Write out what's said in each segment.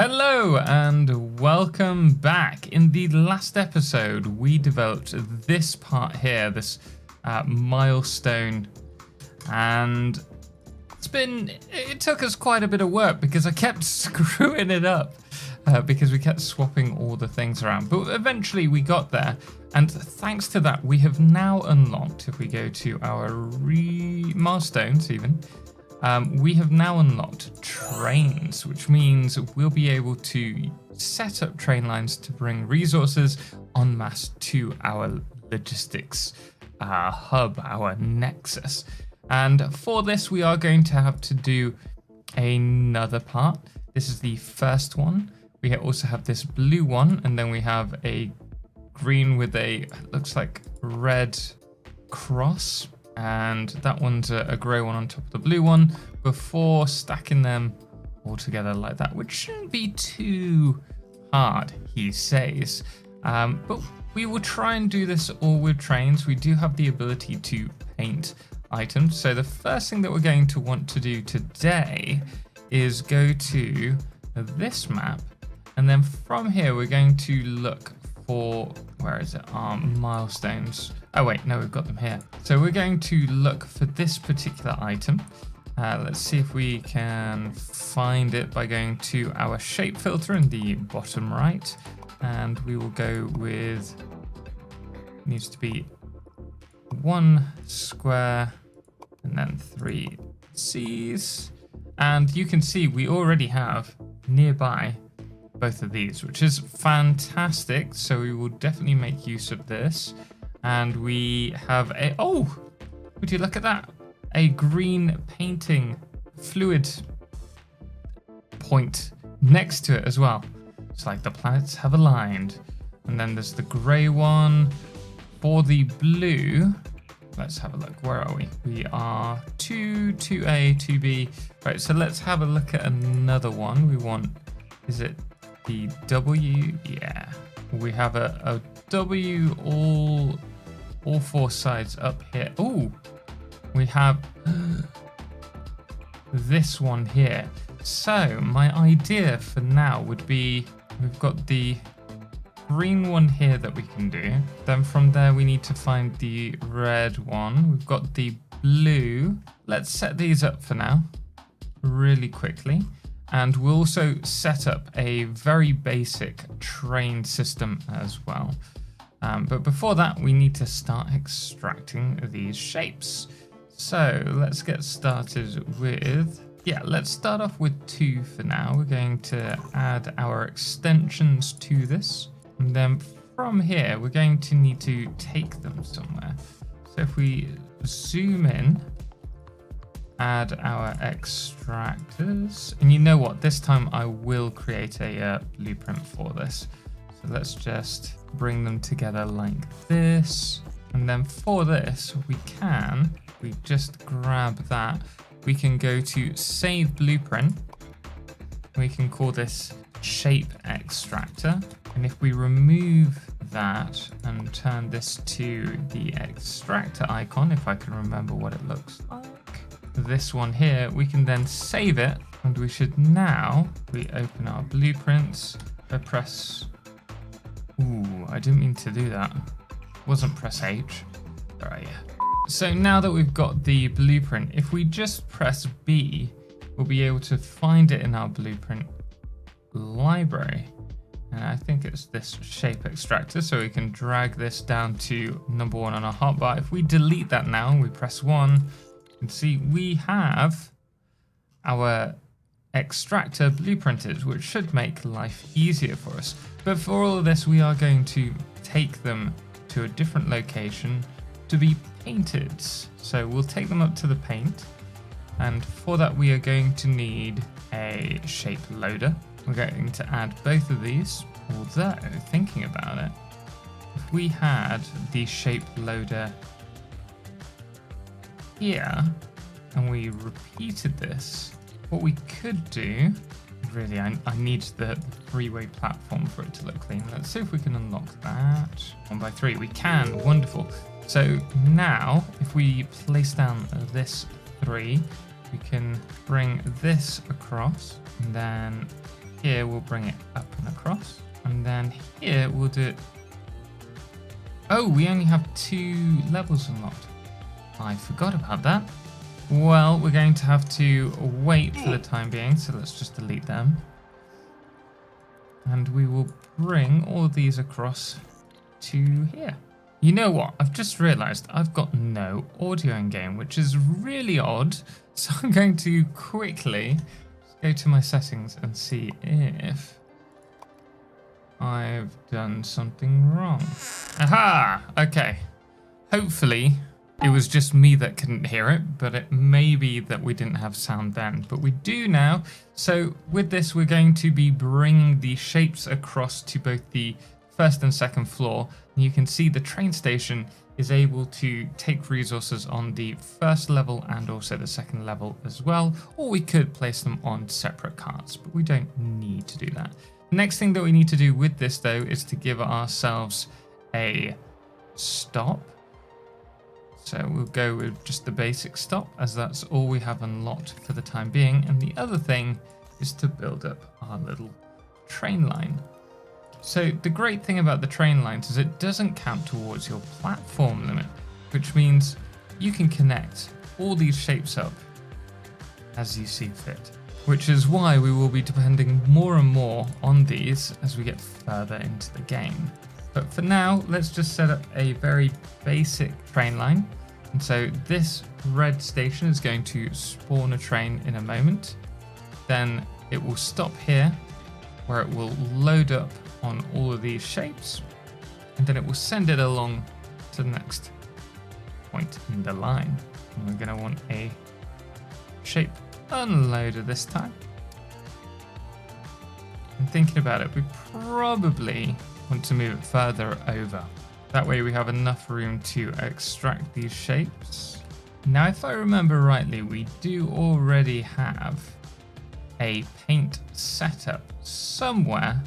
Hello and welcome back. In the last episode, we developed this part here, this milestone, and it took us quite a bit of work because I kept screwing it up because we kept swapping all the things around. But eventually we got there, and thanks to that, we have now unlocked, if we go to our milestones even, we have now unlocked trains, which means we'll be able to set up train lines to bring resources en masse to our logistics hub, our nexus. And for this, we are going to have to do another part. This is the first one. We also have this blue one, and then we have a green with a, looks like red cross. And that one's a grey one on top of the blue one before stacking them all together like that, which shouldn't be too hard, he says. But we will try and do this all with trains. We do have the ability to paint items. So the first thing that we're going to want to do today is go to this map. And then from here, we're going to look for, where is it? Our milestones. Oh wait, no, we've got them here. So we're going to look for this particular item. Let's see if we can find it by going to our shape filter in the bottom right. And we will go with, needs to be 1 square and then 3 C's. And you can see we already have nearby both of these, which is fantastic. So we will definitely make use of this. And we have a, oh, would you look at that? A green painting fluid point next to it as well. It's like the planets have aligned. And then there's the grey one. For the blue, let's have a look. Where are we? We are 2A, 2B. Right, so let's have a look at another one. We want, is it the W? Yeah. We have a W all 4 sides up here. Oh, we have this one here. So my idea for now would be, we've got the green one here that we can do. Then from there, we need to find the red one. We've got the blue. Let's set these up for now really quickly. And we'll also set up a very basic train system as well. But before that, we need to start extracting these shapes. So let's get started with, let's start off with 2 for now. We're going to add our extensions to this. And then from here, we're going to need to take them somewhere. So if we zoom in, add our extractors. And you know what? This time I will create a blueprint for this. So let's just bring them together like this. And then for this, we just grab that. We can go to save blueprint. We can call this shape extractor. And if we remove that and turn this to the extractor icon, if I can remember what it looks like, this one here, we can then save it. And we should now, we open our blueprints, I press, ooh, I didn't mean to do that. Wasn't press H. All right, yeah. So now that we've got the blueprint, if we just press B, we'll be able to find it in our blueprint library. And I think it's this shape extractor. So we can drag this down to number 1 on our hotbar. If we delete that now and we press 1, you can see we have our extractor blueprinted, which should make life easier for us. But for all of this, we are going to take them to a different location to be painted. So we'll take them up to the paint. And for that, we are going to need a shape loader. We're going to add both of these, although thinking about it, if we had the shape loader here and we repeated this, what we could do, really, I need the 3-way platform for it to look clean. Let's see if we can unlock that. 1 by 3, we can, wonderful. So now, if we place down this 3, we can bring this across, and then here we'll bring it up and across. And then here we'll do it. Oh, we only have 2 levels unlocked. I forgot about that. Well, we're going to have to wait for the time being, so let's just delete them. And we will bring all of these across to here. You know what? I've just realized I've got no audio in game, which is really odd. So I'm going to quickly go to my settings and see if I've done something wrong. Aha! Okay. Hopefully it was just me that couldn't hear it, but it may be that we didn't have sound then, but we do now. So with this, we're going to be bringing the shapes across to both the first and second floor. And you can see the train station is able to take resources on the first level and also the second level as well, or we could place them on separate carts, but we don't need to do that. The next thing that we need to do with this though is to give ourselves a stop. So we'll go with just the basic stop, as that's all we have unlocked for the time being. And the other thing is to build up our little train line. So the great thing about the train lines is it doesn't count towards your platform limit, which means you can connect all these shapes up as you see fit, which is why we will be depending more and more on these as we get further into the game. But for now, let's just set up a very basic train line. And so this red station is going to spawn a train in a moment. Then it will stop here, where it will load up on all of these shapes. And then it will send it along to the next point in the line. And we're going to want a shape unloader this time. And thinking about it, we probably want to move it further over. That way we have enough room to extract these shapes. Now, if I remember rightly, we do already have a paint setup somewhere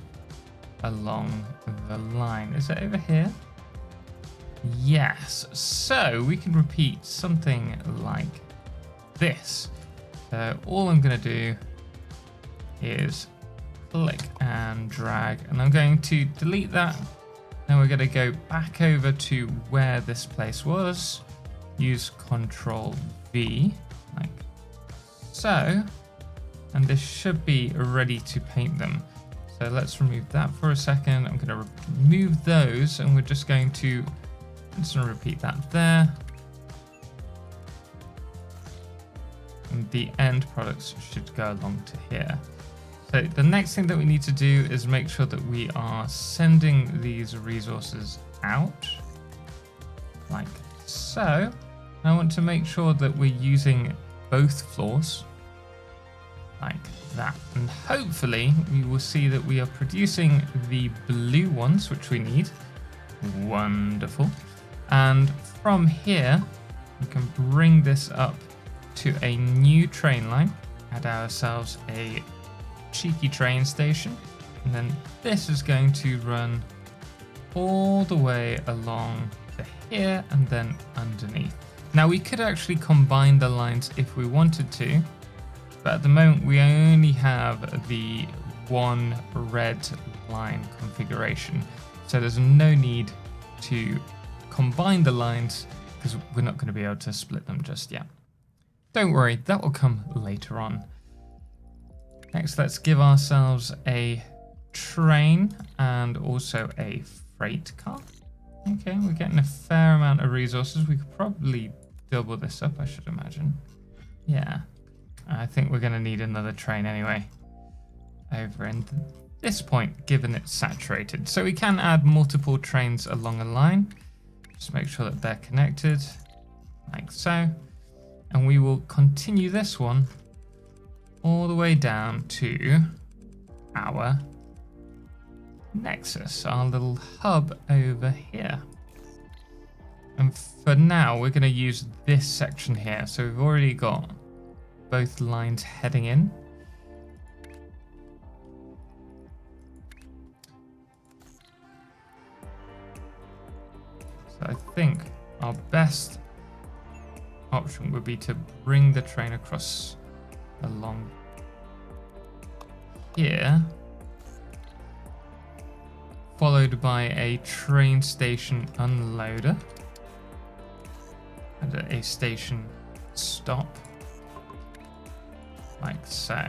along the line. Is it over here? Yes. So we can repeat something like this. So all I'm going to do is click and drag, and I'm going to delete that. Now we're going to go back over to where this place was, use Control V like so, and this should be ready to paint them. So let's remove that for a second. I'm going to remove those, and we're just going to repeat that there. And the end products should go along to here. So the next thing that we need to do is make sure that we are sending these resources out like so. I want to make sure that we're using both floors like that. And hopefully we will see that we are producing the blue ones, which we need. Wonderful. And from here, we can bring this up to a new train line, add ourselves a cheeky train station, and then this is going to run all the way along to here and then underneath. Now we could actually combine the lines if we wanted to, but at the moment we only have the one red line configuration, so there's no need to combine the lines because we're not going to be able to split them just yet. Don't worry, that will come later on. Next, let's give ourselves a train and also a freight car. Okay, we're getting a fair amount of resources. We could probably double this up, I should imagine. Yeah, I think we're going to need another train anyway over in this point, given it's saturated. So we can add multiple trains along a line. Just make sure that they're connected like so. And we will continue this one all the way down to our nexus, our little hub over here. And for now, we're going to use this section here. So we've already got both lines heading in. So I think our best option would be to bring the train across along here followed by a train station unloader and a station stop, like so.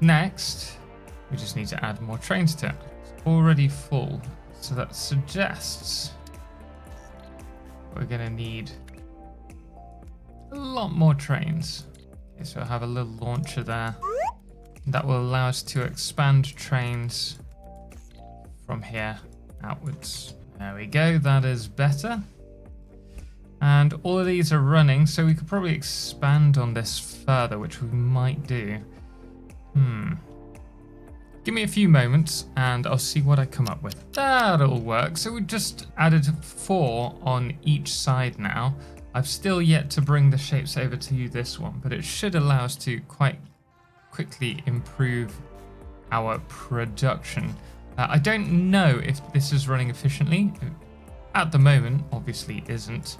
Next, we just need to add more trains to it. It's already full, so that suggests we're going to need a lot more trains. Okay, so I have a little launcher there. That will allow us to expand trains from here outwards. There we go, that is better. And all of these are running, so we could probably expand on this further, which we might do. Give me a few moments and I'll see what I come up with. That'll work. So we just added 4 on each side now. I've still yet to bring the shapes over to this one, but it should allow us to quite quickly improve our production. I don't know if this is running efficiently. At the moment, obviously isn't.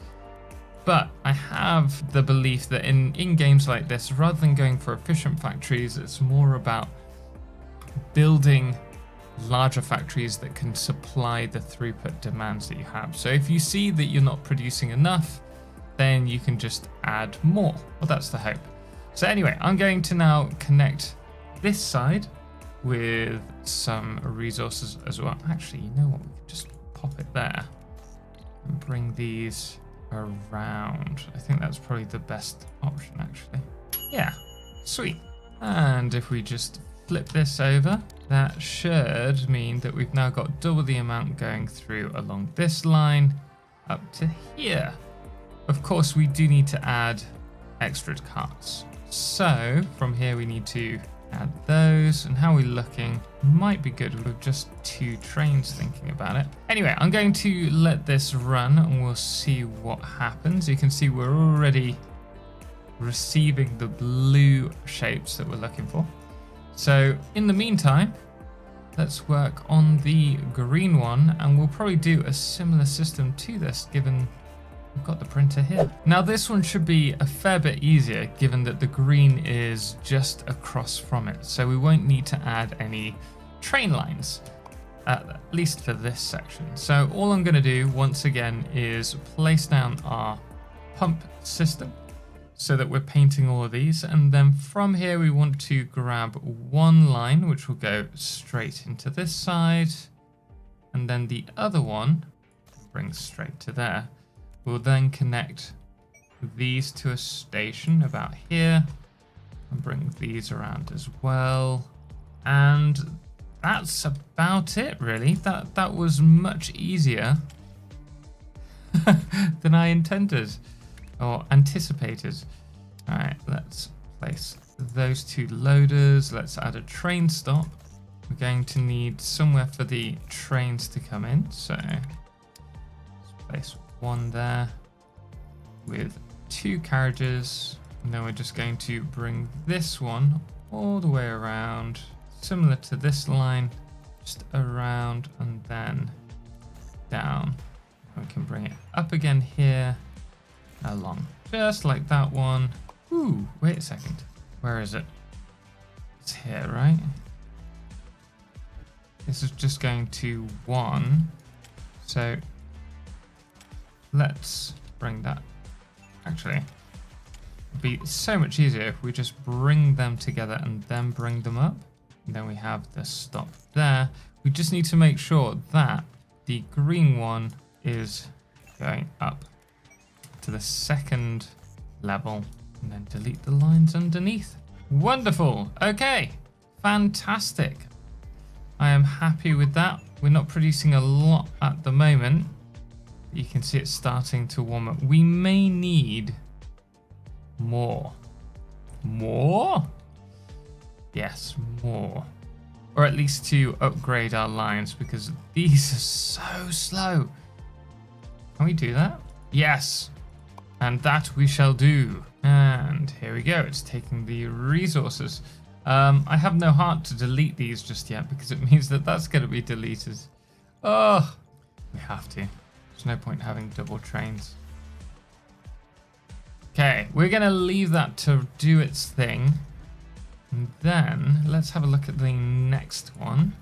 But I have the belief that in games like this, rather than going for efficient factories, it's more about building larger factories that can supply the throughput demands that you have. So if you see that you're not producing enough, then you can just add more. Well, that's the hope. So anyway, I'm going to now connect this side with some resources as well. Actually, you know what? We can just pop it there and bring these around. I think that's probably the best option, actually. Yeah, sweet. And if we just flip this over, that should mean that we've now got double the amount going through along this line up to here. Of course, we do need to add extra carts. So from here, we need to add those. And how are we looking? Might be good with just 2 trains, thinking about it. Anyway, I'm going to let this run and we'll see what happens. You can see we're already receiving the blue shapes that we're looking for. So in the meantime, let's work on the green one, and we'll probably do a similar system to this given we've got the printer here. Now this one should be a fair bit easier given that the green is just across from it. So we won't need to add any train lines, at least for this section. So all I'm going to do once again is place down our pump system so that we're painting all of these. And then from here, we want to grab one line, which will go straight into this side. And then the other one brings straight to there. We'll then connect these to a station about here and bring these around as well. And that's about it, really. That was much easier than I intended or anticipated. All right, let's place those 2 loaders. Let's add a train stop. We're going to need somewhere for the trains to come in. So let's place 1 there with 2 carriages, and then we're just going to bring this one all the way around, similar to this line, just around and then down. We can bring it up again here, along, just like that one. Ooh, wait a second, where is it? It's here, right? This is just going to 1, so let's bring that. Actually, it'd be so much easier if we just bring them together and then bring them up. And then we have the stop there. We just need to make sure that the green one is going up to the 2nd level and then delete the lines underneath. Wonderful. Okay, fantastic. I am happy with that. We're not producing a lot at the moment. You can see it's starting to warm up. We may need more. More? Yes, more. Or at least to upgrade our lines because these are so slow. Can we do that? Yes. And that we shall do. And here we go. It's taking the resources. I have no heart to delete these just yet because it means that that's going to be deleted. Oh, we have to. There's no point having double trains. Okay, we're going to leave that to do its thing. And then let's have a look at the next one.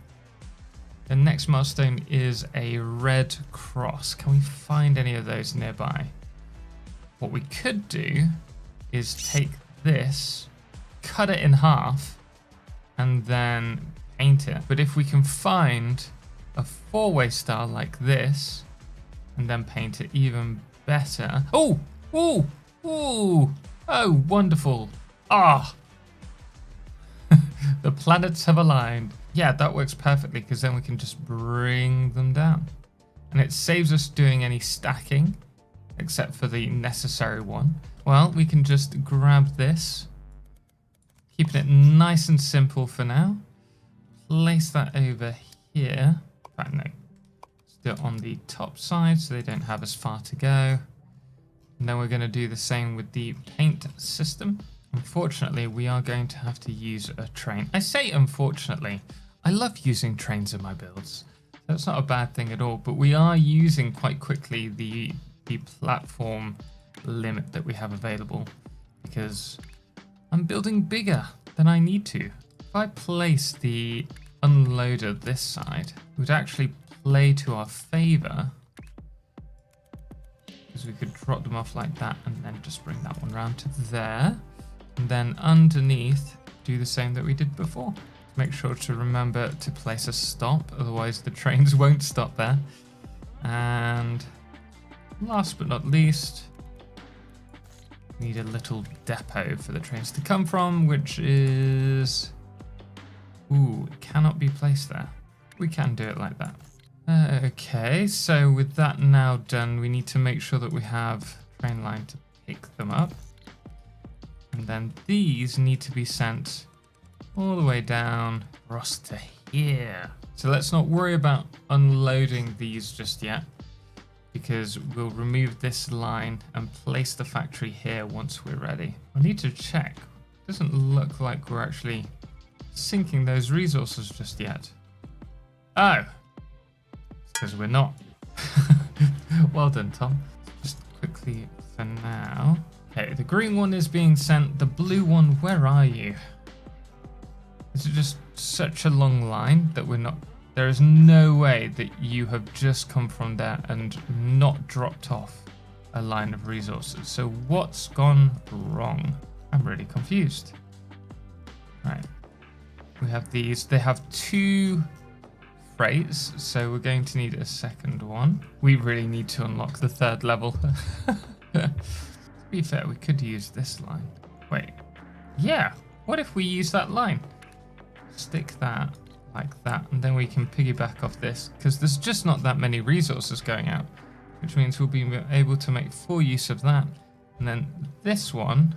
The next next milestone is a red cross. Can we find any of those nearby? What we could do is take this, cut it in half, and then paint it. But if we can find a 4-way star like this, and then paint it even better. Oh, oh, oh, oh, wonderful. Ah, the planets have aligned. Yeah, that works perfectly because then we can just bring them down. And it saves us doing any stacking, except for the necessary one. Well, we can just grab this, keeping it nice and simple for now. Place that over here. In fact, no. Let's do it on the top side so they don't have as far to go. And then we're going to do the same with the paint system. Unfortunately, we are going to have to use a train. I say unfortunately. I love using trains in my builds. That's not a bad thing at all, but we are using quite quickly the platform limit that we have available because I'm building bigger than I need to. If I place the unloader this side, it would actually play to our favor because we could drop them off like that and then just bring that one round to there. And then underneath, do the same that we did before. Make sure to remember to place a stop, otherwise the trains won't stop there. And last but not least, we need a little depot for the trains to come from, which is... Ooh, it cannot be placed there. We can do it like that. Okay, so with that now done, we need to make sure that we have a train line to pick them up. And then these need to be sent all the way down across to here. So let's not worry about unloading these just yet, because we'll remove this line and place the factory here once we're ready. I need to check. It doesn't look like we're actually sinking those resources just yet. Oh, it's because we're not. Well done, Tom. Just quickly for now. Okay, the green one is being sent. The blue one, where are you? Is it just such a long line that we're not... There is no way that you have just come from there and not dropped off a line of resources. So what's gone wrong? I'm really confused. Right. We have these. They have 2 freights, so we're going to need a second one. We really need to unlock the 3rd level. To be fair, we could use this line. Wait. Yeah. What if we use that line? Stick that like that, and then we can piggyback off this, because there's just not that many resources going out, which means we'll be able to make full use of that. And then this one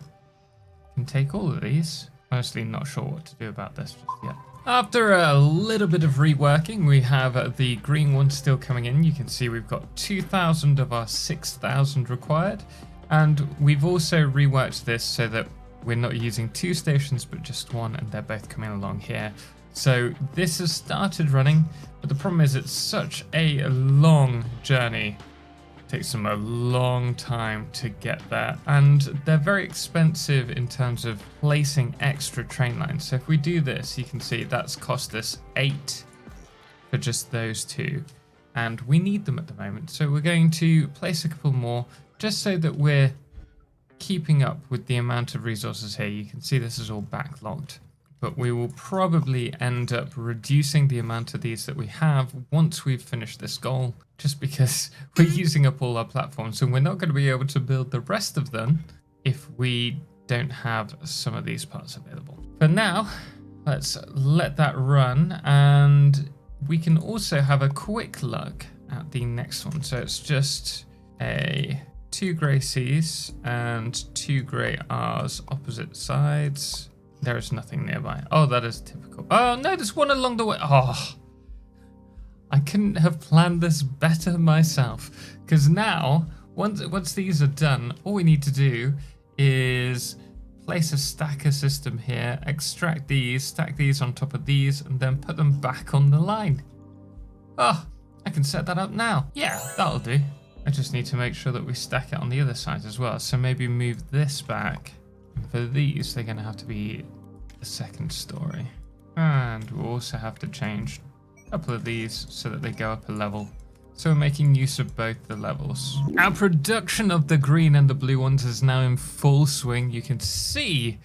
can take all of these. Honestly, not sure what to do about this just yet. After a little bit of reworking, we have the green one still coming in. You can see we've got 2,000 of our 6,000 required, and we've also reworked this so that we're not using 2 stations but just 1, and they're both coming along here. So this has started running, but the problem is it's such a long journey. It takes them a long time to get there, and they're very expensive in terms of placing extra train lines. So if we do this, you can see that's cost us 8 for just those 2, and we need them at the moment. So we're going to place a couple more just so that we're keeping up with the amount of resources here. You can see this is all backlogged, but we will probably end up reducing the amount of these that we have once we've finished this goal, just because we're using up all our platforms and we're not going to be able to build the rest of them if we don't have some of these parts available. For now, let's let that run, and we can also have a quick look at the next one. So it's just a 2 grey C's and 2 grey R's opposite sides. There is nothing nearby. Oh, that is typical. Oh no, there's one along the way. Oh, I couldn't have planned this better myself, because now once these are done, all we need to do is place a stacker system here, extract these, stack these on top of these, and then put them back on the line. Oh, I can set that up now. Yeah, that'll do. I just need to make sure that we stack it on the other side as well. So maybe move this back. And for these, they're going to have to be the 2nd story. And we'll also have to change couple of these so that they go up a level. So we're making use of both the levels. Our production of the green and the blue ones is now in full swing. You can see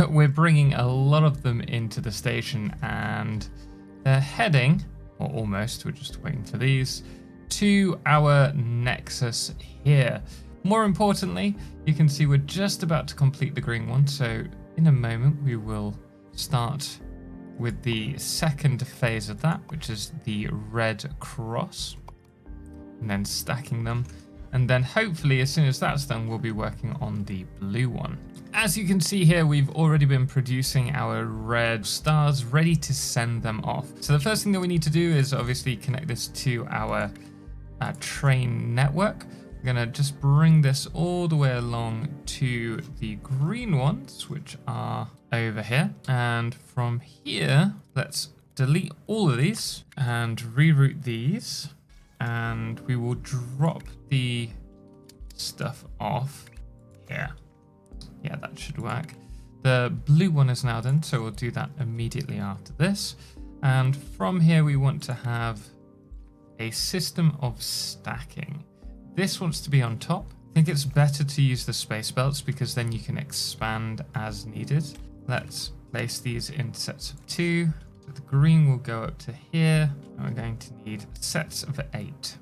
we're bringing a lot of them into the station, and they're heading, or almost, we're just waiting for these, to our nexus here. More importantly, you can see we're just about to complete the green one, so in a moment we will start with the second phase of that, which is the red cross, and then stacking them, and then hopefully as soon as that's done we'll be working on the blue one. As you can see here, we've already been producing our red stars, ready to send them off. So the first thing that we need to do is obviously connect this to our train network. We're gonna just bring this all the way along to the green ones, which are over here. And from here, let's delete all of these and reroute these. And we will drop the stuff off here. Yeah, that should work. The blue one is now done, so we'll do that immediately after this. And from here, we want to have a system of stacking. This wants to be on top. I think it's better to use the space belts because then you can expand as needed. Let's place these in sets of 2. So the green will go up to here, and we're going to need sets of 8.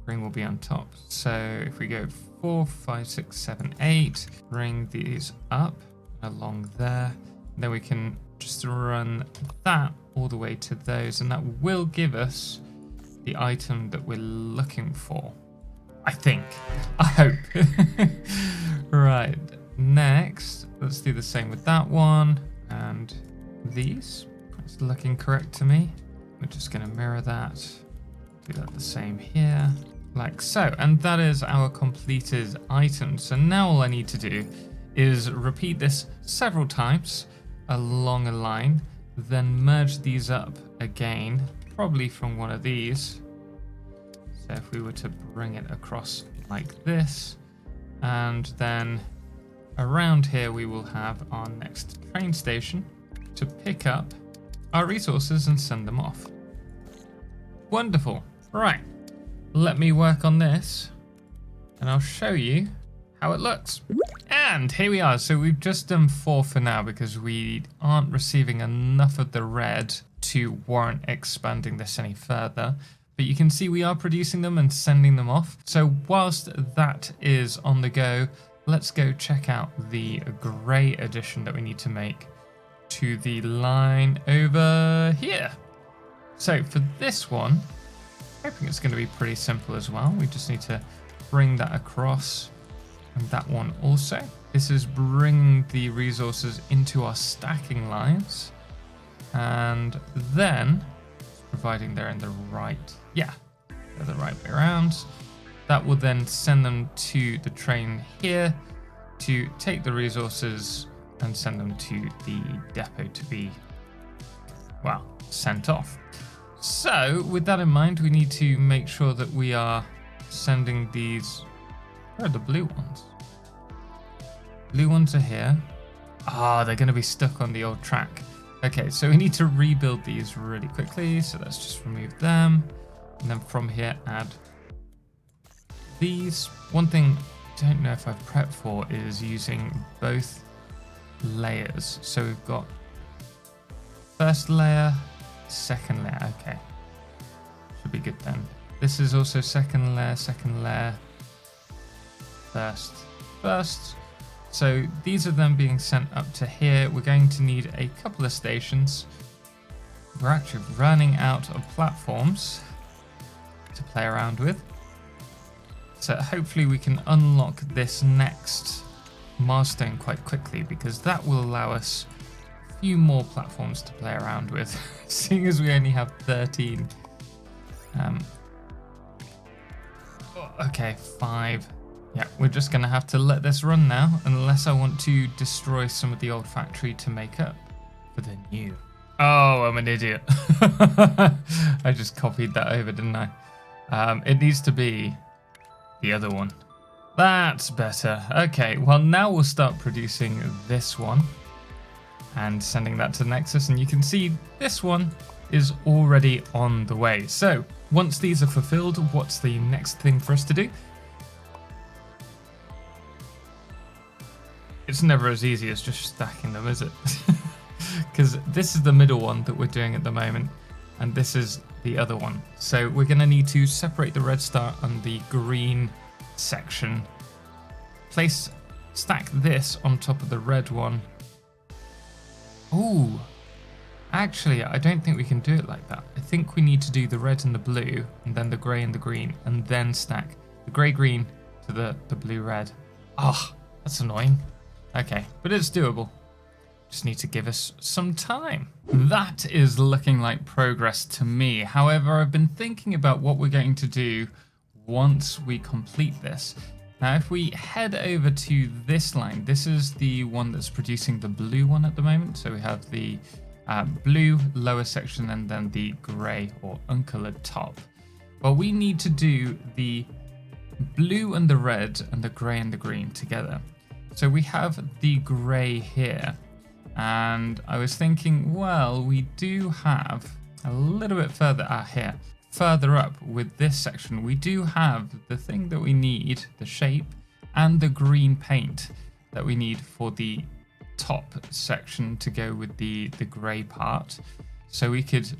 Green will be on top. So if we go 4, 5, 6, 7, 8, bring these up along there, then we can just run that all the way to those, and that will give us the item that we're looking for. I think. I hope. Right. Next, let's do the same with that one and these. It's looking correct to me. We're just going to mirror that. Do that the same here, like so. And that is our completed item. So now all I need to do is repeat this several times along a line, then merge these up again, probably from one of these. So if we were to bring it across like this, and then around here we will have our next train station to pick up our resources and send them off. Wonderful. Right, let me work on this and I'll show you how it looks. And here we are. So we've just done 4 for now because we aren't receiving enough of the red to warrant expanding this any further. But you can see we are producing them and sending them off. So whilst that is on the go, let's go check out the grey addition that we need to make to the line over here. So for this one, I'm hoping it's going to be pretty simple as well. We just need to bring that across, and that one also. This is bringing the resources into our stacking lines, and then providing they're in the right, yeah, they're the right way around. That will then send them to the train here to take the resources and send them to the depot to be, well, sent off. So with that in mind, we need to make sure that we are sending these. Where are the blue ones? Blue ones are here. Ah, they're going to be stuck on the old track. Okay, so we need to rebuild these really quickly. So let's just remove them. And then from here, add these. One thing I don't know if I've prepped for is using both layers. So we've got first layer, second layer. Okay, should be good then. This is also second layer, first. So these are them being sent up to here. We're going to need a couple of stations. We're actually running out of platforms to play around with. So hopefully we can unlock this next milestone quite quickly, because that will allow us a few more platforms to play around with, seeing as we only have 13. Okay, 5. Yeah, we're just going to have to let this run now, unless I want to destroy some of the old factory to make up for the new. Oh, I'm an idiot. I just copied that over, didn't I? It needs to be the other one. That's better. Okay, well now we'll start producing this one. and sending that to the Nexus. And you can see this one is already on the way. So once these are fulfilled, what's the next thing for us to do? It's never as easy as just stacking them, is it? Because this is the middle one that we're doing at the moment, and this is the other one. So we're going to need to separate the red star and the green section. Stack this on top of the red one. Ooh, actually, I don't think we can do it like that. I think we need to do the red and the blue, and then the grey and the green, and then stack the grey-green to the blue-red. Ah, that's annoying. Okay, but it's doable. Just need to give us some time. That is looking like progress to me. However, I've been thinking about what we're going to do once we complete this. Now, if we head over to this line, this is the one that's producing the blue one at the moment. So we have the blue lower section and then the grey or uncolored top. Well, we need to do the blue and the red and the grey and the green together. So we have the grey here. And I was thinking, well, we do have a little bit further here. Further up with this section, we do have the thing that we need, the shape, and the green paint that we need for the top section to go with the grey part. So we could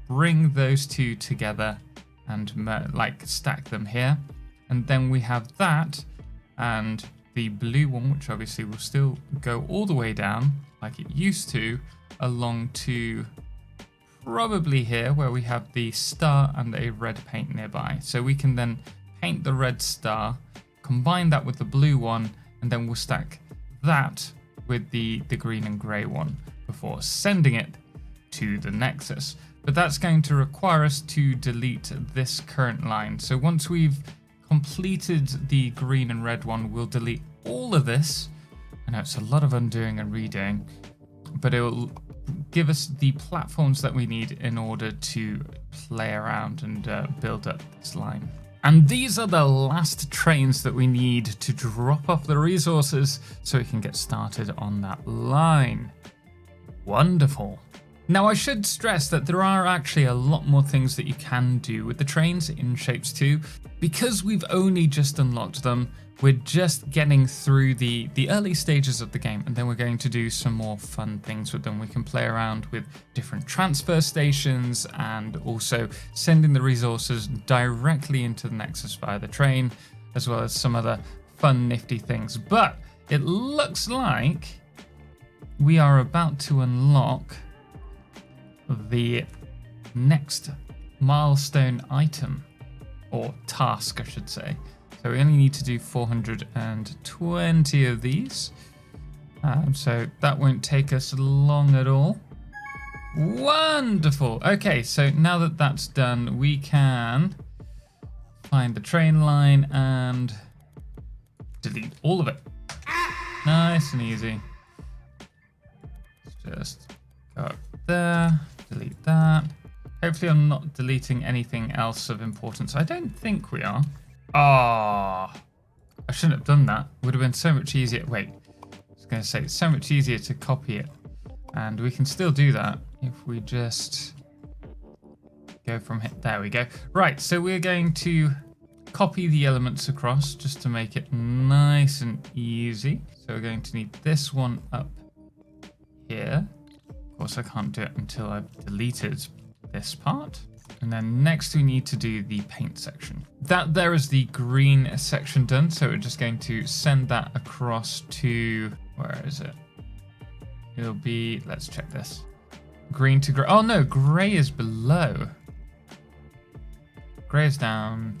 bring those two together and like stack them here. And then we have that and the blue one, which obviously will still go all the way down like it used to, along to probably here where we have the star and a red paint nearby. So we can then paint the red star, combine that with the blue one, and then we'll stack that with the green and grey one before sending it to the Nexus. But that's going to require us to delete this current line. So once we've completed the green and red one, we'll delete all of this. I know it's a lot of undoing and redoing, but it will give us the platforms that we need in order to play around and build up this line. And these are the last trains that we need to drop off the resources so we can get started on that line. Wonderful. Now, I should stress that there are actually a lot more things that you can do with the trains in Shapez 2. Because we've only just unlocked them, we're just getting through the early stages of the game, and then we're going to do some more fun things with them. We can play around with different transfer stations and also sending the resources directly into the Nexus via the train, as well as some other fun, nifty things. But it looks like we are about to unlock the next milestone item, or task, I should say. So we only need to do 420 of these. So that won't take us long at all. Wonderful. Okay, so now that that's done, we can find the train line and delete all of it. Nice and easy. Let's just go up there, delete that. Hopefully I'm not deleting anything else of importance. I don't think we are. Ah, I shouldn't have done that. Would have been so much easier. Wait, I was going to say it's so much easier to copy it. And we can still do that if we just go from here. There we go. Right, so we're going to copy the elements across just to make it nice and easy. So we're going to need this one up here. Of course, I can't do it until I've deleted this part. And then next we need to do the paint section. That there is the green section done. So we're just going to send that across to, where is it? It'll be, let's check this. Green to gray. Oh no, gray is below. Gray is down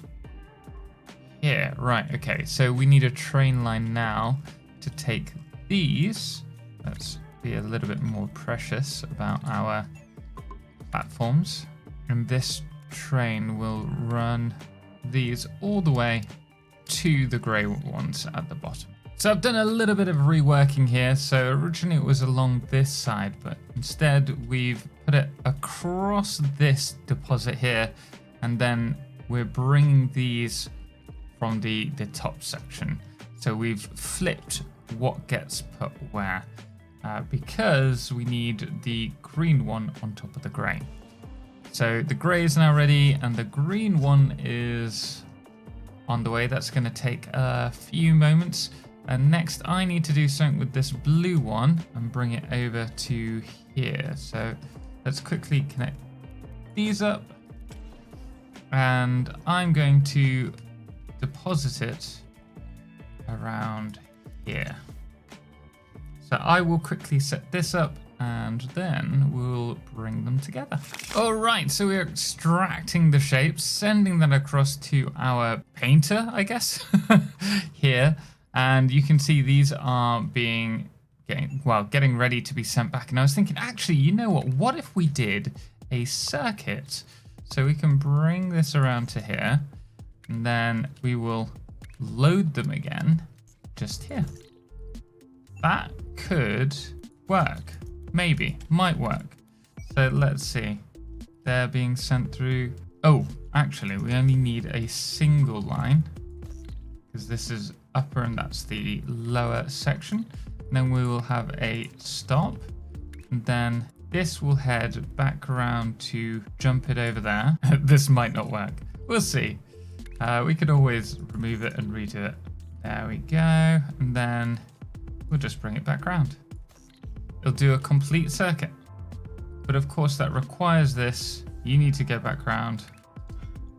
here. Right, okay. So we need a train line now to take these. Let's be a little bit more precious about our platforms. And this train will run these all the way to the grey ones at the bottom. So I've done a little bit of reworking here. So originally it was along this side, but instead we've put it across this deposit here. And then we're bringing these from the top section. So we've flipped what gets put where. because we need the green one on top of the grey. So the grey is now ready and the green one is on the way. That's going to take a few moments. And next I need to do something with this blue one and bring it over to here. So let's quickly connect these up. And I'm going to deposit it around here. So I will quickly set this up and then we'll bring them together. All right, so we're extracting the shapes, sending them across to our painter, I guess, here. And you can see these are getting ready to be sent back. And I was thinking, actually, you know what if we did a circuit? So we can bring this around to here and then we will load them again just here. That could work, maybe, might work. So let's see, they're being sent through. Oh, actually, we only need a single line because this is upper and that's the lower section. And then we will have a stop and then this will head back around to jump it over there. This might not work. We'll see. We could always remove it and redo it. There we go. And then we'll just bring it back around. It'll do a complete circuit. But of course that requires this. You need to go back around.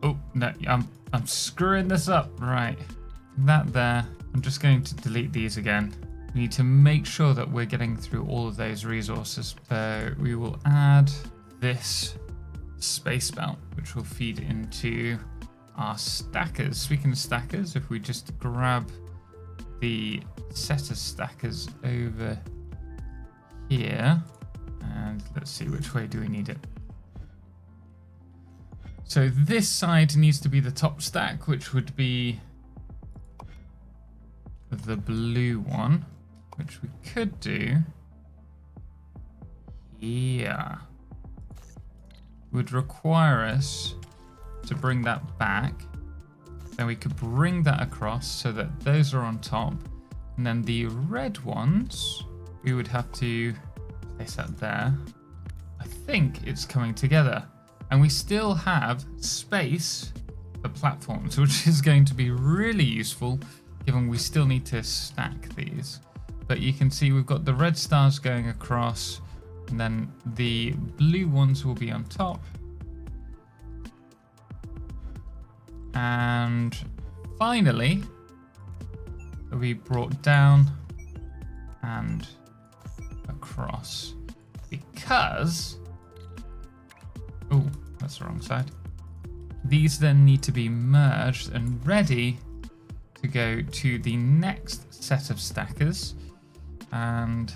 Oh, no, I'm screwing this up. Right. That there. I'm just going to delete these again. We need to make sure that we're getting through all of those resources. So we will add this space belt, which will feed into our stackers. Speaking of stackers, if we just grab the set of stackers over here, and let's see, which way do we need it? So this side needs to be the top stack, which would be the blue one, which we could do here. Would require us to bring that back. Then we could bring that across so that those are on top. And then the red ones, we would have to place that there. I think it's coming together. And we still have space for platforms, which is going to be really useful given we still need to stack these. But you can see we've got the red stars going across and then the blue ones will be on top. And finally, they'll be brought down and across because, oh, that's the wrong side. These then need to be merged and ready to go to the next set of stackers. And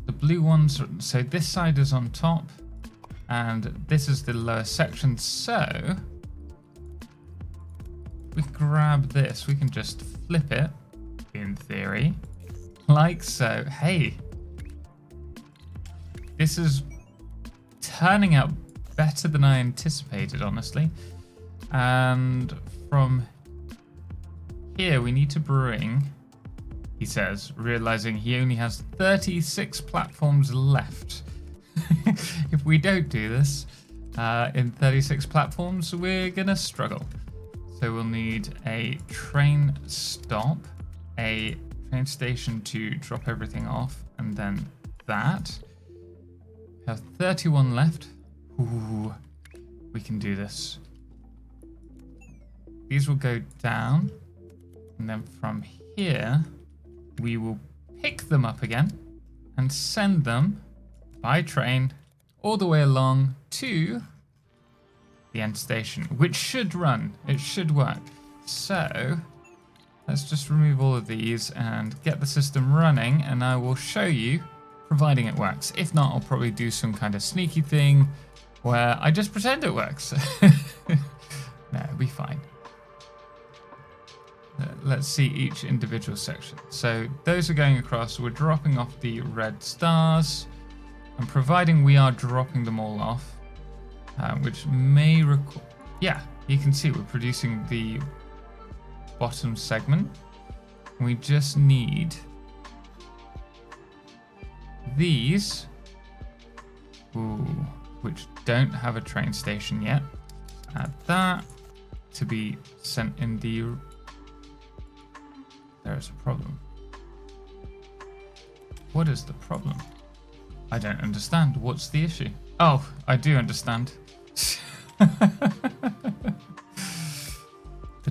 the blue ones, so this side is on top and this is the lower section. So we grab this, we can just flip it in theory, like so. Hey, this is turning out better than I anticipated, honestly. And from here, we need to bring, he says, realizing he only has 36 platforms left. If we don't do this in 36 platforms, we're gonna struggle. So we'll need a train stop, a train station to drop everything off, and then that. We have 31 left. Ooh, we can do this. These will go down, and then from here, we will pick them up again and send them by train all the way along to the end station, which should run. It should work. So let's just remove all of these and get the system running, and I will show you, providing it works. If not, I'll probably do some kind of sneaky thing where I just pretend it works. No, it'll be fine. Let's see each individual section. So those are going across. We're dropping off the red stars, and providing we are dropping them all off, which may require, yeah, you can see we're producing the bottom segment. We just need these, ooh, which don't have a train station yet. Add that to be sent in the... There is a problem. What is the problem? I don't understand. What's the issue? Oh, I do understand. The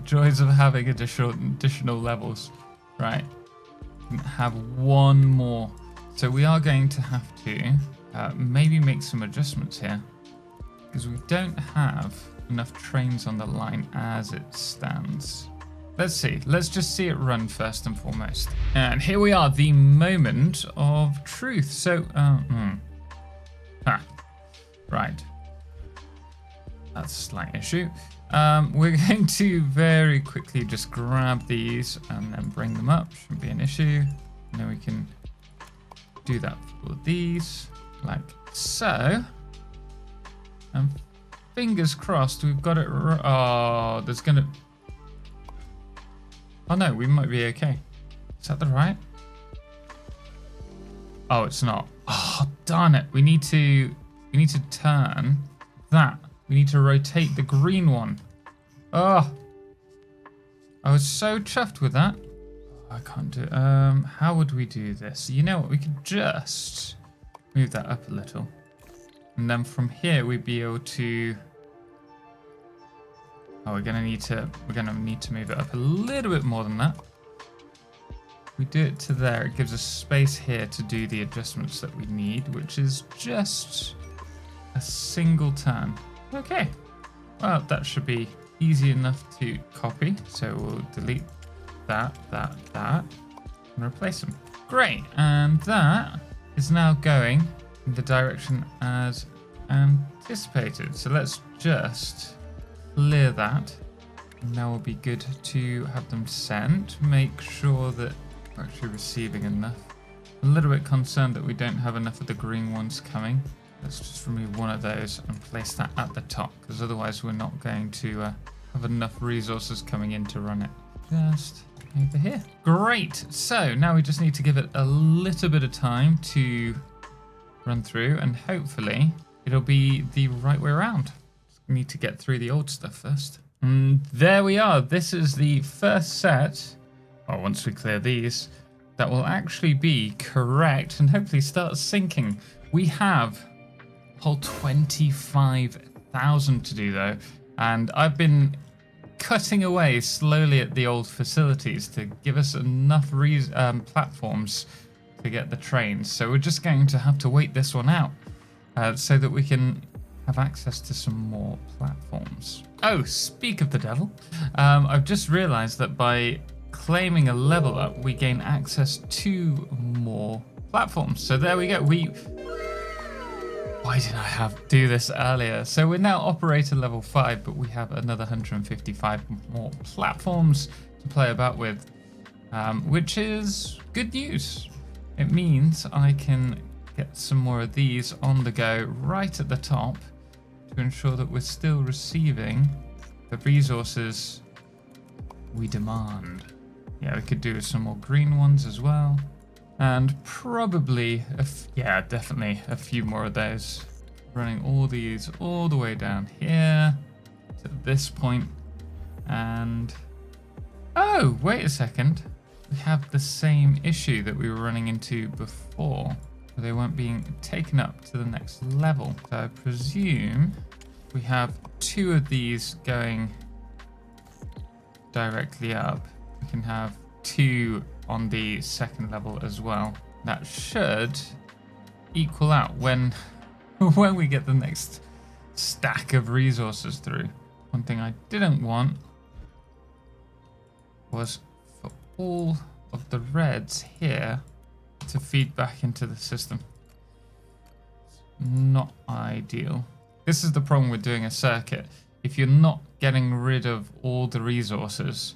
joys of having additional levels. Right. Have one more. So we are going to have to maybe make some adjustments here, because we don't have enough trains on the line as it stands. Let's see. Let's just see it run first and foremost. And here we are, the moment of truth. So, right. That's a slight issue. We're going to very quickly just grab these and then bring them up. Shouldn't be an issue. And then we can do that for these, like so. And fingers crossed, we've got it. Oh, there's gonna. Oh no, we might be okay. Is that the right? Oh, it's not. Oh, darn it. We need to turn that. We need to rotate the green one. Oh, I was so chuffed with that. I can't do it. How would we do this? You know what? We could just move that up a little. And then from here, we'd be able to... Oh, we're gonna need to move it up a little bit more than that. We do it to there. It gives us space here to do the adjustments that we need, which is just a single turn. Okay. Well, that should be easy enough to copy. So we'll delete that, and replace them. Great. And that is now going in the direction as anticipated. So let's just clear that. Now we'll be good to have them sent. Make sure that we're actually receiving enough. A little bit concerned that we don't have enough of the green ones coming. Let's just remove one of those and place that at the top, because otherwise we're not going to have enough resources coming in to run it. Just over here. Great. So now we just need to give it a little bit of time to run through, and hopefully it'll be the right way around. We need to get through the old stuff first. And there we are. This is the first set, or once we clear these, that will actually be correct and hopefully start syncing. We have a whole 25,000 to do though, and I've been cutting away slowly at the old facilities to give us enough platforms to get the trains. So we're just going to have to wait this one out so that we can have access to some more platforms. Oh, speak of the devil. I've just realized that by claiming a level up, we gain access to more platforms. So there we go. Why didn't I do this earlier? So we're now operator level 5, but we have another 155 more platforms to play about with, which is good news. It means I can get some more of these on the go right at the top to ensure that we're still receiving the resources we demand. Yeah, we could do some more green ones as well. And probably, definitely a few more of those. Running all these all the way down here to this point. And, oh, wait a second. We have the same issue that we were running into before. They weren't being taken up to the next level. So I presume we have 2 of these going directly up. We can have 2 on the second level as well. That should equal out when we get the next stack of resources through. One thing I didn't want was for all of the reds here to feed back into the system. It's not ideal. This is the problem with doing a circuit. If you're not getting rid of all the resources,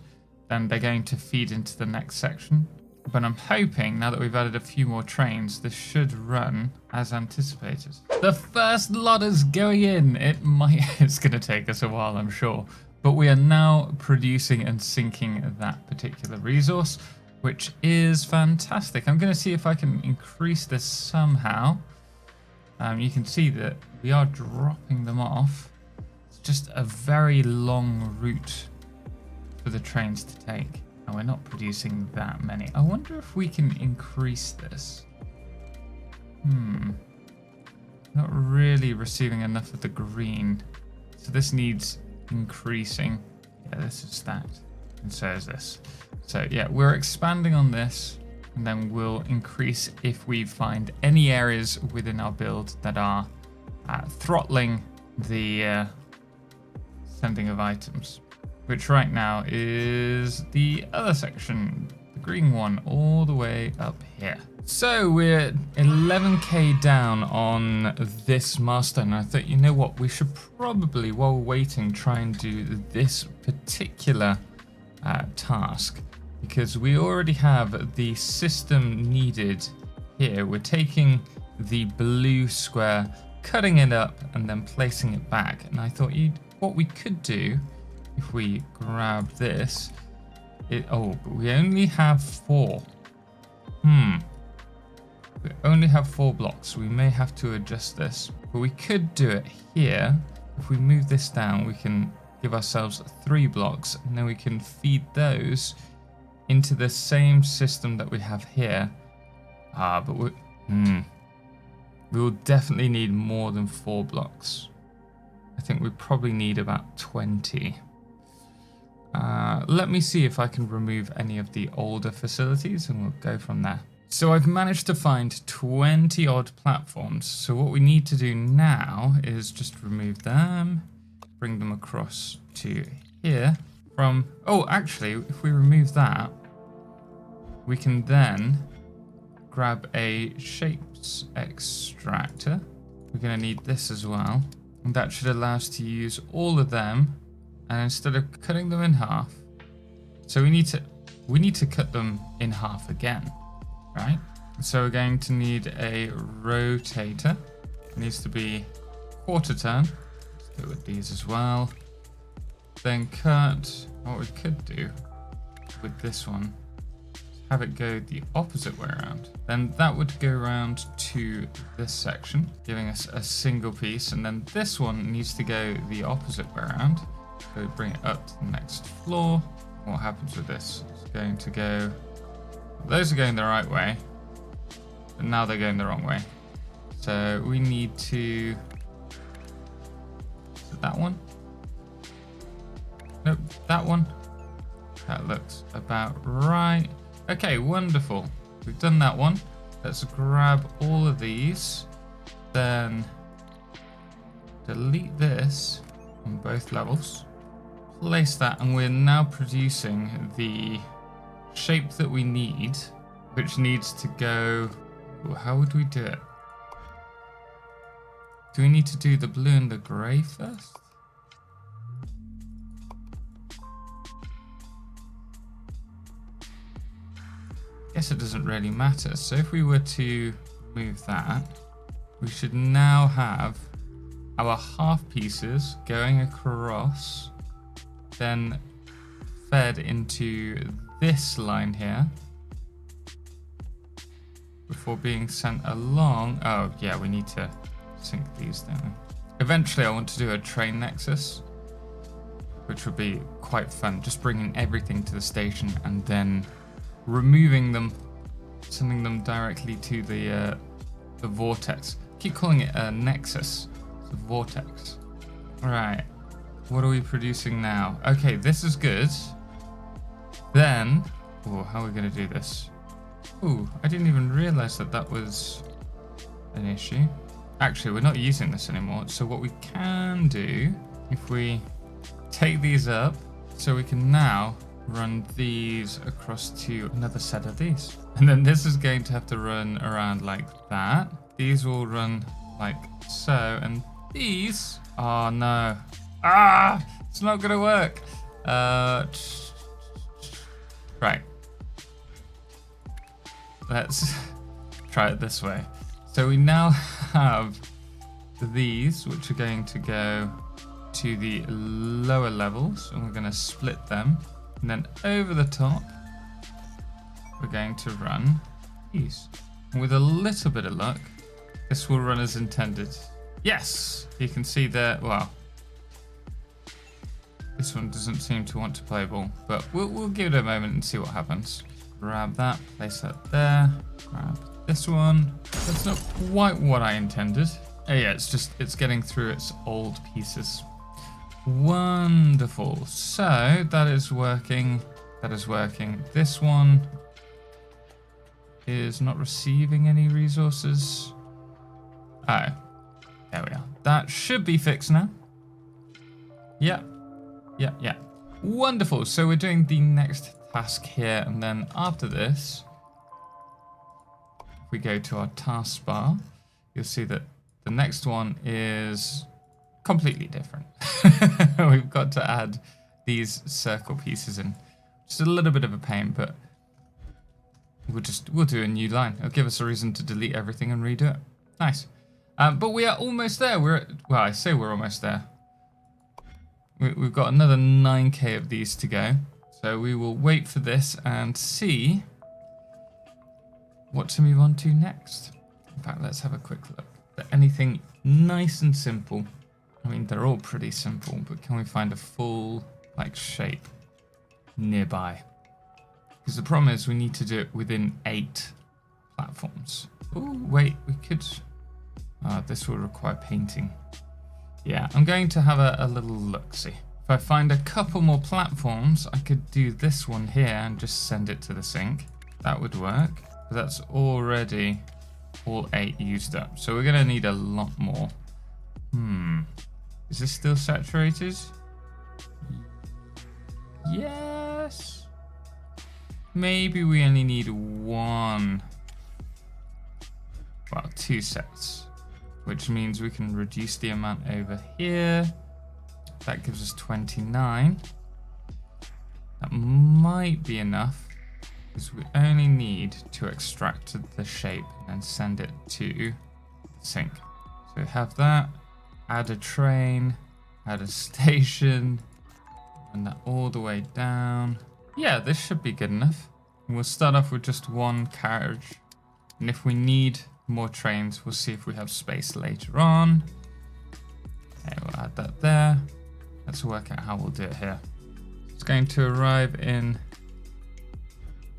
then they're going to feed into the next section. But I'm hoping, now that we've added a few more trains, this should run as anticipated. The first lot is going in. It's going to take us a while, I'm sure. But we are now producing and syncing that particular resource, which is fantastic. I'm going to see if I can increase this somehow. You can see that we are dropping them off. It's just a very long route for the trains to take. And we're not producing that many. I wonder if we can increase this. Not really receiving enough of the green. So this needs increasing. Yeah, this is stacked. And so is this. So yeah, we're expanding on this. And then we'll increase if we find any areas within our build that are throttling the sending of items. Which right now is the other section, the green one, all the way up here. So we're 11k down on this milestone. I thought, you know what, we should probably, while we're waiting, try and do this particular task. Because we already have the system needed here. We're taking the blue square, cutting it up, and then placing it back. And I thought what we could do, if we grab this, but we only have 4. We only have 4 blocks. We may have to adjust this, but we could do it here. If we move this down, we can give ourselves 3 blocks, and then we can feed those into the same system that we have here. But we will definitely need more than 4 blocks. I think we probably need about 20. Let me see if I can remove any of the older facilities and we'll go from there. So I've managed to find 20 odd platforms. So what we need to do now is just remove them, bring them across to here. Actually, if we remove that, we can then grab a shapes extractor. We're going to need this as well. And that should allow us to use all of them. And instead of cutting them in half, so we need to cut them in half again, right? So we're going to need a rotator. It needs to be quarter turn. Let's do it with these as well. Then cut. What we could do with this one, have it go the opposite way around. Then that would go around to this section, giving us a single piece. And then this one needs to go the opposite way around. So we bring it up to the next floor. What happens with this? It's going to go... Those are going the right way, but now they're going the wrong way. So we need to... Is it that one? Nope, that one. That looks about right. Okay, wonderful. We've done that one. Let's grab all of these. Then delete this on both levels. Place that, and we're now producing the shape that we need, which needs to go... How would we do it? Do we need to do the blue and the grey first? Guess it doesn't really matter. So if we were to move that, we should now have our half pieces going across, then fed into this line here before being sent along. Oh yeah, we need to sync these down. Eventually I want to do a train nexus, which would be quite fun, just bringing everything to the station and then removing them, sending them directly to the vortex. Keep calling it a nexus. It's a vortex. All right, what are we producing now? Okay, this is good. Then, how are we gonna do this? I didn't even realize that that was an issue. Actually, we're not using this anymore. So what we can do, if we take these up, so we can now run these across to another set of these. And then this is going to have to run around like that. These will run like so, and these, oh no. It's not gonna work. Right. Let's try it this way. So we now have these, which are going to go to the lower levels, and we're going to split them. And then over the top, we're going to run these. And with a little bit of luck, this will run as intended. Yes, you can see there. Well, this one doesn't seem to want to play ball, but we'll give it a moment and see what happens. Grab that, place that there. Grab this one. That's not quite what I intended. Oh yeah, it's getting through its old pieces. Wonderful. So that is working. That is working. This one is not receiving any resources. Oh, there we are. That should be fixed now. Yeah. Yeah. Wonderful. So we're doing the next task here, and then after this, if we go to our taskbar, you'll see that the next one is completely different. We've got to add these circle pieces in. Just a little bit of a pain, but we'll do a new line. It'll give us a reason to delete everything and redo it. Nice. But we are almost there. Well, I say we're almost there. We've got another 9k of these to go. So we will wait for this and see what to move on to next. In fact, let's have a quick look. Anything nice and simple. I mean, they're all pretty simple, but can we find a full shape nearby? Because the problem is we need to do it within 8 platforms. Oh, wait, we could... this will require painting. Yeah, I'm going to have a little look-see. If I find a couple more platforms, I could do this one here and just send it to the sink. That would work. But that's already all 8 used up. So we're going to need a lot more. Is this still saturated? Yes. Maybe we only need 2 sets, which means we can reduce the amount over here. That gives us 29. That might be enough, because we only need to extract the shape and then send it to the sink. So we have that, add a train, add a station, and that all the way down. Yeah, this should be good enough. And we'll start off with just 1 carriage. And if we need more trains, we'll see if we have space later on. Okay, we'll add that there. Let's work out how we'll do it here. It's going to arrive in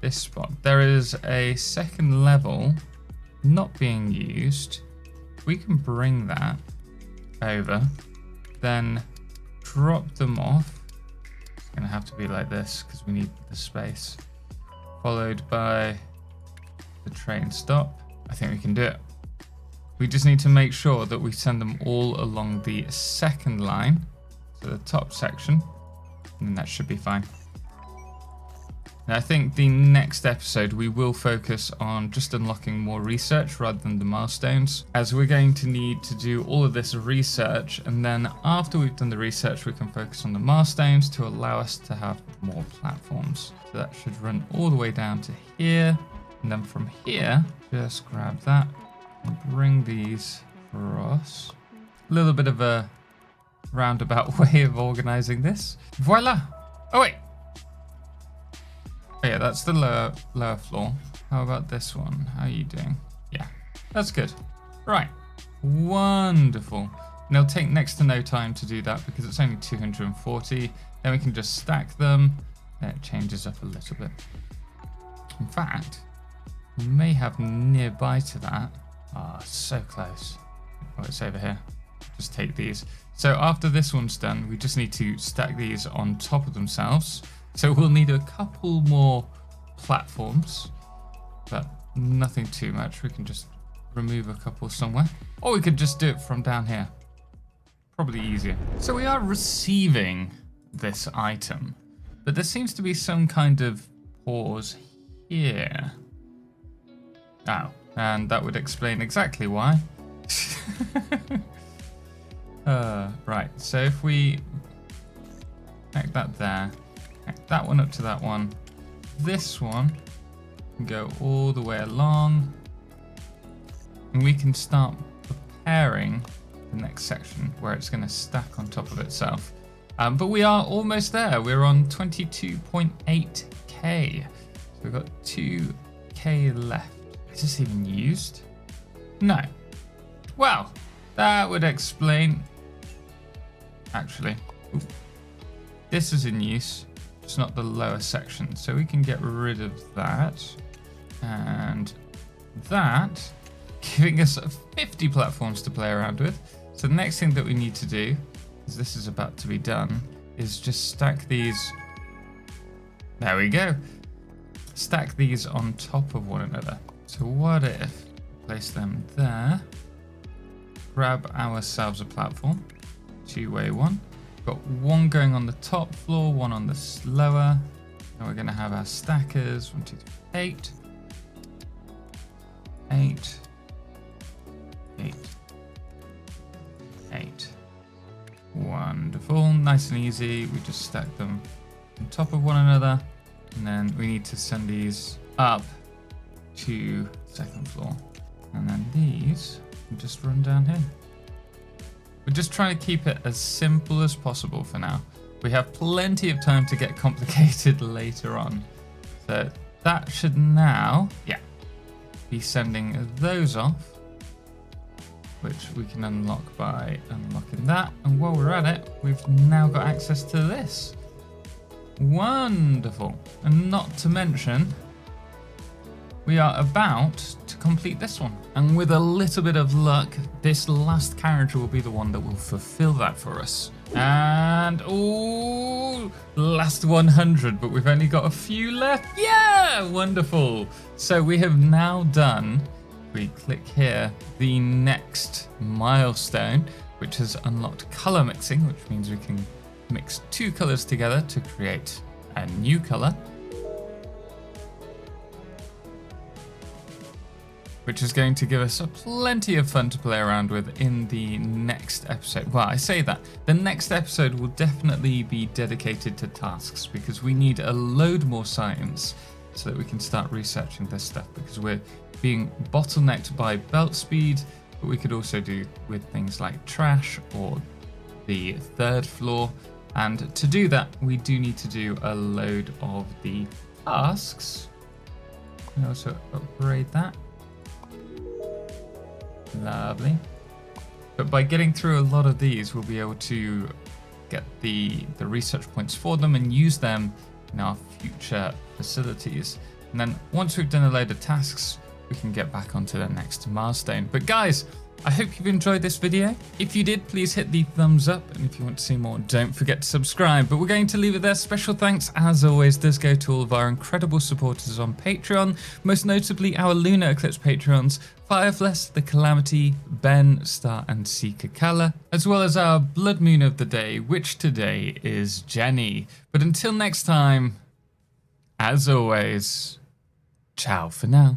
this spot. There is a second level not being used. We can bring that over, then drop them off. It's going to have to be like this because we need the space. Followed by the train stop. I think we can do it. We just need to make sure that we send them all along the second line, so the top section, and that should be fine. Now, I think the next episode we will focus on just unlocking more research rather than the milestones, as we're going to need to do all of this research, and then after we've done the research we can focus on the milestones to allow us to have more platforms. So that should run all the way down to here. And then from here, just grab that and bring these across. A little bit of a roundabout way of organizing this. Voila! Oh, wait. Oh, yeah, that's the lower floor. How about this one? How are you doing? Yeah, that's good. Right. Wonderful. And it'll take next to no time to do that because it's only 240. Then we can just stack them. Then it changes up a little bit. In fact, we may have nearby to that. Ah, so close. Oh, it's over here. Just take these. So after this one's done, we just need to stack these on top of themselves. So we'll need a couple more platforms, but nothing too much. We can just remove a couple somewhere. Or we could just do it from down here. Probably easier. So we are receiving this item, but there seems to be some kind of pause here. Oh, and that would explain exactly why. Right, so if we connect that there, connect that one up to that one, this one can go all the way along, and we can start preparing the next section where it's going to stack on top of itself. But we are almost there. We're on 22.8k. So we've got 2k left. Is this even used? No. Well, that would explain. Actually, ooh, this is in use. It's not the lower section, so we can get rid of that. And that, giving us 50 platforms to play around with. So the next thing that we need to do, as this is about to be done, is just stack these. There we go. Stack these on top of one another. So what if we place them there, grab ourselves a platform, two-way one. Got one going on the top floor, one on the lower. And we're going to have our stackers. 1, 2, 3, 8. 8. 8. 8. Wonderful. Nice and easy. We just stack them on top of one another. And then we need to send these up to second floor. And then these will just run down here. We're just trying to keep it as simple as possible for now. We have plenty of time to get complicated later on. So that should now, be sending those off, which we can unlock by unlocking that. And while we're at it, we've now got access to this. Wonderful. And not to mention, we are about to complete this one. And with a little bit of luck, this last carriage will be the one that will fulfill that for us. And, oh, last 100, but we've only got a few left. Yeah, wonderful. So we have now done, we click here, the next milestone, which has unlocked color mixing, which means we can mix 2 colors together to create a new color, which is going to give us plenty of fun to play around with in the next episode. Well, I say that. The next episode will definitely be dedicated to tasks because we need a load more science so that we can start researching this stuff, because we're being bottlenecked by belt speed, but we could also do with things like trash or the 3rd floor. And to do that, we do need to do a load of the tasks. And also upgrade that. Lovely. But by getting through a lot of these, we'll be able to get the research points for them and use them in our future facilities. And then once we've done a load of tasks, we can get back onto the next milestone. But guys, I hope you've enjoyed this video. If you did, please hit the thumbs up. And if you want to see more, don't forget to subscribe. But we're going to leave it there. Special thanks, as always, does go to all of our incredible supporters on Patreon, most notably our Lunar Eclipse Patreons, Firefless, The Calamity, Ben, Star, and Seeker Kala, as well as our Blood Moon of the day, which today is Jenny. But until next time, as always, ciao for now.